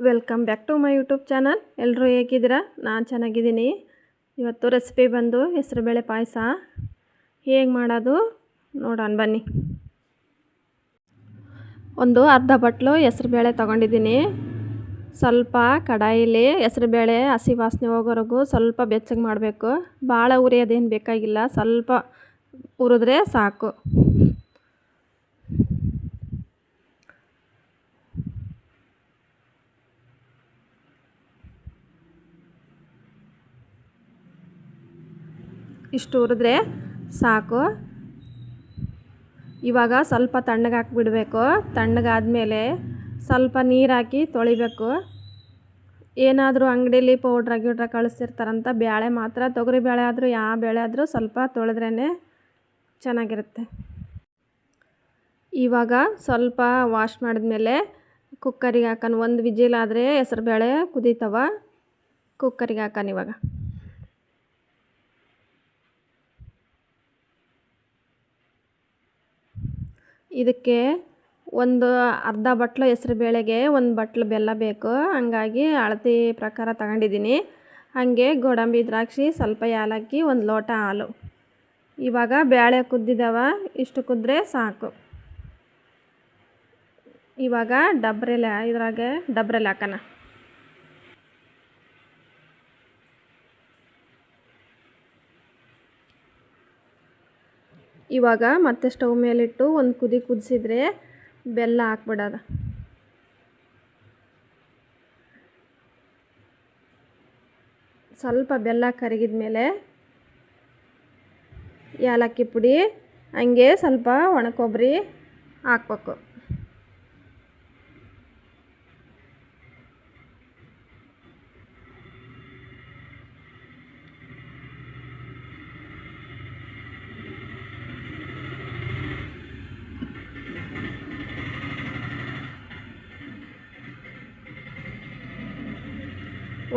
Welcome back to my YouTube channel. ಎಲ್ಲರೂ ಹೇಗಿದ್ದೀರಾ? ನಾನು ಚೆನ್ನಾಗಿದ್ದೀನಿ. ಇವತ್ತು ರೆಸಿಪಿ ಬಂದು ಹೆಸರುಬೇಳೆ ಪಾಯಸ ಹೇಗೆ ಮಾಡೋದು ನೋಡೋಣ ಬನ್ನಿ. ಒಂದು ಅರ್ಧ ಬಟ್ಲು ಹೆಸರುಬೇಳೆ ತೊಗೊಂಡಿದ್ದೀನಿ. ಸ್ವಲ್ಪ ಕಡಾಯಿಲಿ ಹೆಸರುಬೇಳೆ ಹಸಿ ವಾಸನೆ ಹೋಗೋವರೆಗೂ ಸ್ವಲ್ಪ ಬೆಚ್ಚಗೆ ಮಾಡಬೇಕು. ಭಾಳ ಉರಿಯೋದೇನು ಬೇಕಾಗಿಲ್ಲ, ಸ್ವಲ್ಪ ಹುರಿದ್ರೆ ಸಾಕು. ಇಷ್ಟು ಹುರಿದ್ರೆ ಸಾಕು. ಇವಾಗ ಸ್ವಲ್ಪ ತಣ್ಣಗೆ ಹಾಕಿಬಿಡಬೇಕು. ತಣ್ಣಗಾದ್ಮೇಲೆ ಸ್ವಲ್ಪ ನೀರು ಹಾಕಿ ತೊಳಿಬೇಕು. ಏನಾದರೂ ಅಂಗಡೀಲಿ ಪೌಡ್ರ ಕಳಿಸ್ತಿರ್ತಾರಂತ ಬೇಳೆ ಮಾತ್ರ, ತೊಗರಿ ಬೇಳೆ ಆದರೂ ಯಾವ ಬೇಳೆ ಆದರೂ ಸ್ವಲ್ಪ ತೊಳೆದ್ರೇ ಚೆನ್ನಾಗಿರುತ್ತೆ. ಇವಾಗ ಸ್ವಲ್ಪ ವಾಶ್ ಮಾಡಿದ್ಮೇಲೆ ಕುಕ್ಕರಿಗೆ ಹಾಕೋಣ. ಒಂದು ವಿಜಿಲ್ ಆದರೆ ಹೆಸರುಬೇಳೆ ಕುದೀತವ. ಕುಕ್ಕರಿಗೆ ಹಾಕೋಣ. ಇವಾಗ ಇದಕ್ಕೆ ಒಂದು ಅರ್ಧ ಬಟ್ಲು ಹೆಸರುಬೇಳೆಗೆ ಒಂದು ಬಟ್ಲು ಬೆಲ್ಲ ಬೇಕು. ಹಂಗಾಗಿ ಅಳತೆ ಪ್ರಕಾರ ತಗೊಂಡಿದ್ದೀನಿ. ಹಾಗೆ ಗೋಡಂಬಿ ದ್ರಾಕ್ಷಿ, ಸ್ವಲ್ಪ ಏಲಕ್ಕಿ, ಒಂದು ಲೋಟ ಹಾಲು. ಇವಾಗ ಬೇಳೆ ಕುದ್ದಿದ್ದಾವ, ಇಷ್ಟು ಕುದ್ರೆ ಸಾಕು. ಇವಾಗ ಡಬ್ರಲ್ಲಿ ಹಾಕೋಣ. ಇವಾಗ ಮತ್ತೆ ಸ್ಟವ್ ಮೇಲಿಟ್ಟು ಒಂದು ಕುದಿಸಿದ್ರೆ ಬೆಲ್ಲ ಹಾಕ್ಬಿಡೋದು. ಸ್ವಲ್ಪ ಬೆಲ್ಲ ಕರಗಿದ ಮೇಲೆ ಏಲಕ್ಕಿ ಪುಡಿ, ಹಂಗೆ ಸ್ವಲ್ಪ ಒಣ ಕೊಬ್ಬರಿ ಹಾಕ್ಬೇಕು.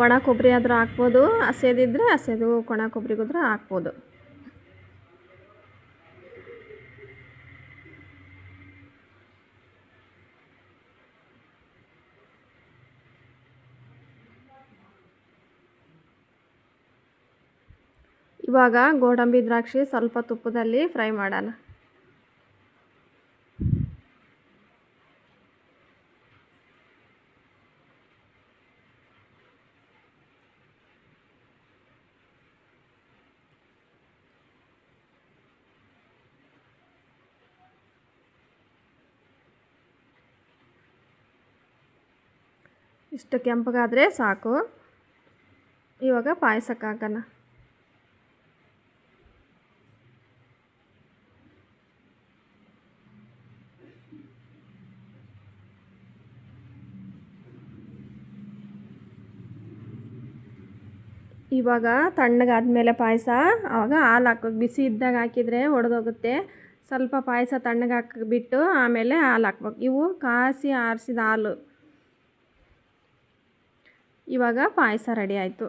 ಒಣ ಕೊಬ್ಬರಿ ಆದರೂ ಹಾಕ್ಬೋದು, ಹಸಿದಿದ್ದರೆ ಹಸಿದು, ಒಣ ಕೊಬ್ಬರಿಗಾದ್ರೂ ಹಾಕ್ಬೋದು. ಇವಾಗ ಗೋಡಂಬಿ ದ್ರಾಕ್ಷಿ ಸ್ವಲ್ಪ ತುಪ್ಪದಲ್ಲಿ ಫ್ರೈ ಮಾಡೋಣ. ಇಷ್ಟು ಕೆಂಪಗಾದರೆ ಸಾಕು. ಇವಾಗ ಪಾಯಸಕ್ಕೆ ಹಾಕೋಣ. ಇವಾಗ ತಣ್ಣಗಾದ್ಮೇಲೆ ಪಾಯಸ, ಆವಾಗ ಹಾಲು ಹಾಕ್ಬೇಕು. ಬಿಸಿ ಇದ್ದಾಗ ಹಾಕಿದರೆ ಒಡೆದೋಗುತ್ತೆ. ಸ್ವಲ್ಪ ಪಾಯಸ ತಣ್ಣಗೆ ಹಾಕಿಬಿಟ್ಟು ಆಮೇಲೆ ಹಾಲು ಹಾಕ್ಬೇಕು. ಇವು ಕಾಸಿ ಆರಿಸಿದ ಹಾಲು. ಇವಾಗ ಪಾಯಸ ರೆಡಿ ಆಯಿತು.